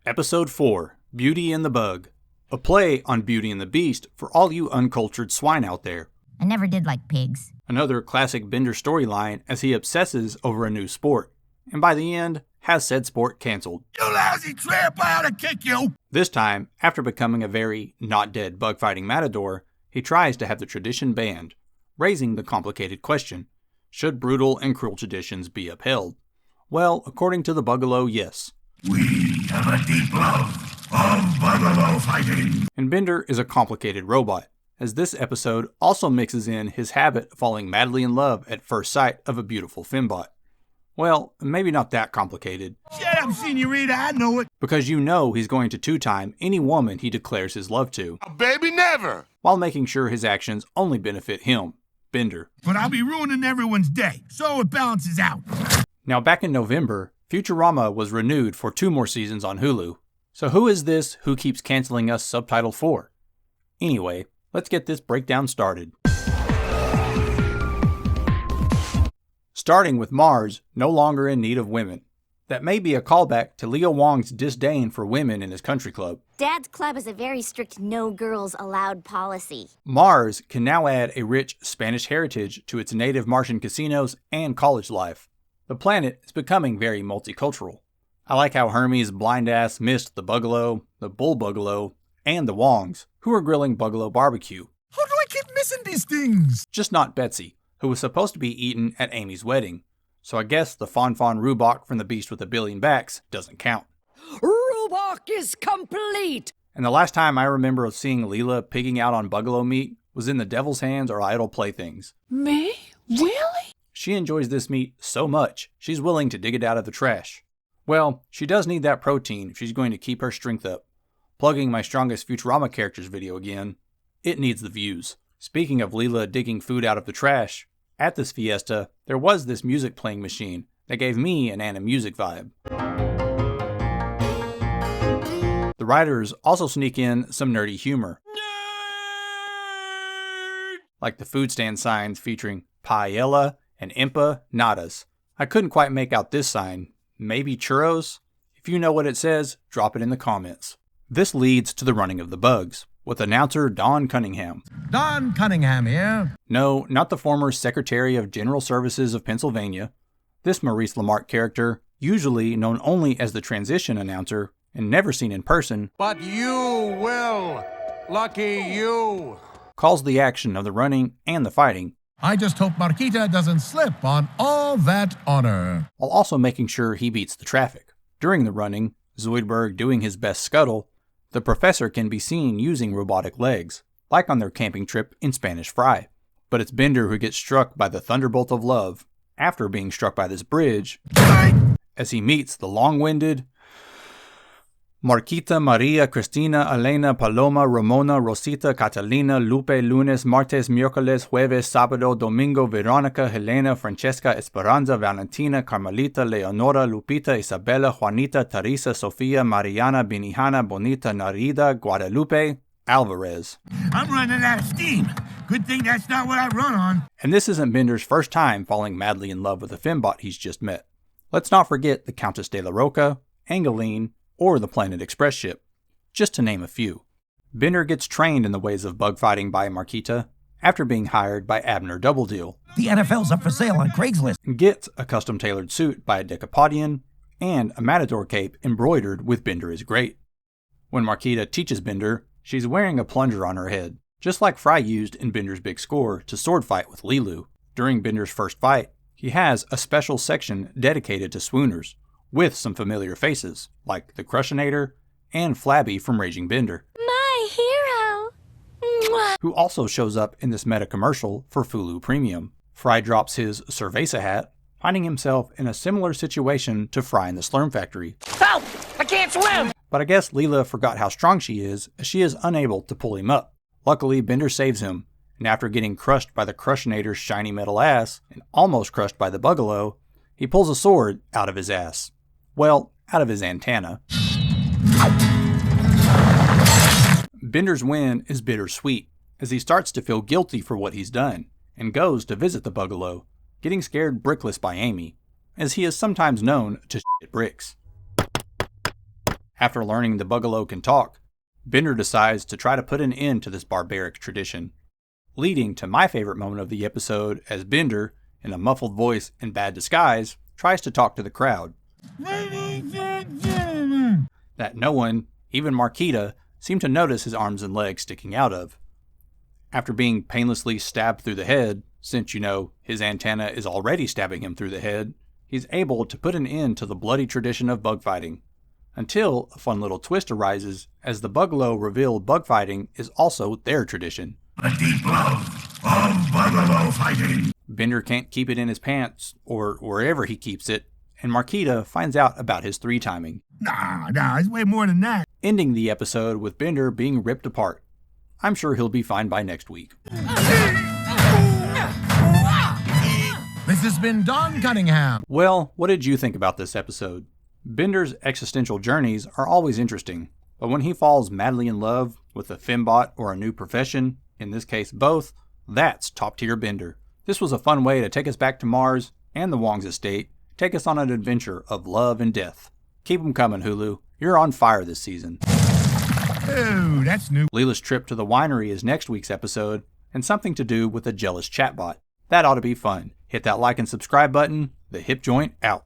Episode 4, Beauty and the Bug. A play on Beauty and the Beast for all you uncultured swine out there. I never did like pigs. Another classic Bender storyline as he obsesses over a new sport, and by the end, has said sport cancelled. You lousy tramp, I ought to kick you! This time, after becoming a very not-dead bug-fighting matador, he tries to have the tradition banned, raising the complicated question, should brutal and cruel traditions be upheld? Well, according to the Bugalo, yes. We have a deep love of bugalo fighting. And Bender is a complicated robot, as this episode also mixes in his habit of falling madly in love at first sight of a beautiful fembot. Well, maybe not that complicated. Shut up, senorita, I know it. Because you know he's going to two-time any woman he declares his love to. Baby, never. While making sure his actions only benefit him, Bender. But I'll be ruining everyone's day, so it balances out. Now back in November, Futurama was renewed for 2 more seasons on Hulu. So who is this who keeps canceling us subtitle for? Anyway, let's get this breakdown started. Starting with Mars, no longer in need of women. That may be a callback to Leo Wong's disdain for women in his country club. Dad's club has a very strict no girls allowed policy. Mars can now add a rich Spanish heritage to its native Martian casinos and college life. The planet is becoming very multicultural. I like how Hermes blind-ass missed the Bugalo, the Bull Bugalo, and the Wongs, who are grilling Bugalo barbecue. How do I keep missing these things? Just not Betsy, who was supposed to be eaten at Amy's wedding. So I guess the Fonfon Rubok from the Beast with a Billion Backs doesn't count. Rubok is complete! And the last time I remember seeing Leela pigging out on Bugalo meat was in The Devil's Hands or Idle Playthings. Me? Really? She enjoys this meat so much, she's willing to dig it out of the trash. Well, she does need that protein if she's going to keep her strength up. Plugging my strongest Futurama characters video again, it needs the views. Speaking of Leela digging food out of the trash, at this fiesta, there was this music playing machine that gave me an Anna Music vibe. The writers also sneak in some nerdy humor. Nerd! Like the food stand signs featuring paella and empanadas. I couldn't quite make out this sign. Maybe churros? If you know what it says, drop it in the comments. This leads to the running of the bugs, with announcer Don Cunningham. Don Cunningham here. No, not the former Secretary of General Services of Pennsylvania. This Maurice LaMarche character, usually known only as the transition announcer and never seen in person, but you will. Lucky you. calls the action of the running and the fighting, I just hope Marquita doesn't slip on all that honor. while also making sure he beats the traffic. During the running, Zoidberg doing his best scuttle, the professor can be seen using robotic legs, like on their camping trip in Spanish Fry. But it's Bender who gets struck by the thunderbolt of love, after being struck by this bridge, as he meets the long-winded Marquita, Maria, Cristina, Elena, Paloma, Ramona, Rosita, Catalina, Lupe, Lunes, Martes, Miércoles, Jueves, Sábado, Domingo, Veronica, Helena, Francesca, Esperanza, Valentina, Carmelita, Leonora, Lupita, Isabela, Juanita, Teresa, Sofia, Mariana, Benihana, Bonita, Narida, Guadalupe, Alvarez. I'm running out of steam. Good thing that's not what I run on. And this isn't Bender's first time falling madly in love with a fembot he's just met. Let's not forget the Countess de la Roca, Angeline, or the Planet Express ship, just to name a few. Bender gets trained in the ways of bug fighting by Marquita after bedeing hired by Abner Doubledeal. The NFL's up for sale on Craigslist. And gets a custom-tailored suit by a Decapodian and a matador cape embroidered with Bender is great. When Marquita teaches Bender, she's wearing a plunger on her head, just like Fry used in Bender's big score to sword fight with Lilu. During Bender's first fight, he has a special section dedicated to swooners, with some familiar faces, like the Crushinator and Flabby from Raging Bender, My hero! Mwah. who also shows up in this meta commercial for Hulu Premium. Fry drops his Cerveza hat, finding himself in a similar situation to Fry in the Slurm Factory. Help! I can't swim! But I guess Leela forgot how strong she is, as she is unable to pull him up. Luckily, Bender saves him, and after getting crushed by the Crushinator's shiny metal ass, and almost crushed by the Bugalo, he pulls a sword out of his ass. Well, out of his antenna. Bender's win is bittersweet, as he starts to feel guilty for what he's done, and goes to visit the Bugalo, getting scared brickless by Amy, as he is sometimes known to shit bricks. After learning the Bugalo can talk, Bender decides to try to put an end to this barbaric tradition, leading to my favorite moment of the episode as Bender, in a muffled voice and bad disguise, tries to talk to the crowd. That no one, even Marquita, seemed to notice his arms and legs sticking out of. After being painlessly stabbed through the head, since, his antenna is already stabbing him through the head, he's able to put an end to the bloody tradition of bug fighting. Until a fun little twist arises as the Bugalo reveal bug fighting is also their tradition. The deep love of Bugalo fighting. Bender can't keep it in his pants, or wherever he keeps it, and Marquita finds out about his 3-timing. Nah, it's way more than that. Ending the episode with Bender being ripped apart. I'm sure he'll be fine by next week. This has been Don Cunningham. Well, what did you think about this episode? Bender's existential journeys are always interesting, but when he falls madly in love with a fembot or a new profession, in this case both, that's top-tier Bender. This was a fun way to take us back to Mars and the Wong's estate, take us on an adventure of love and death. Keep 'em coming, Hulu. You're on fire this season. Ooh, that's new. Leela's trip to the winery is next week's episode, and something to do with a jealous chatbot. That ought to be fun. Hit that like and subscribe button. The Hip Joint out.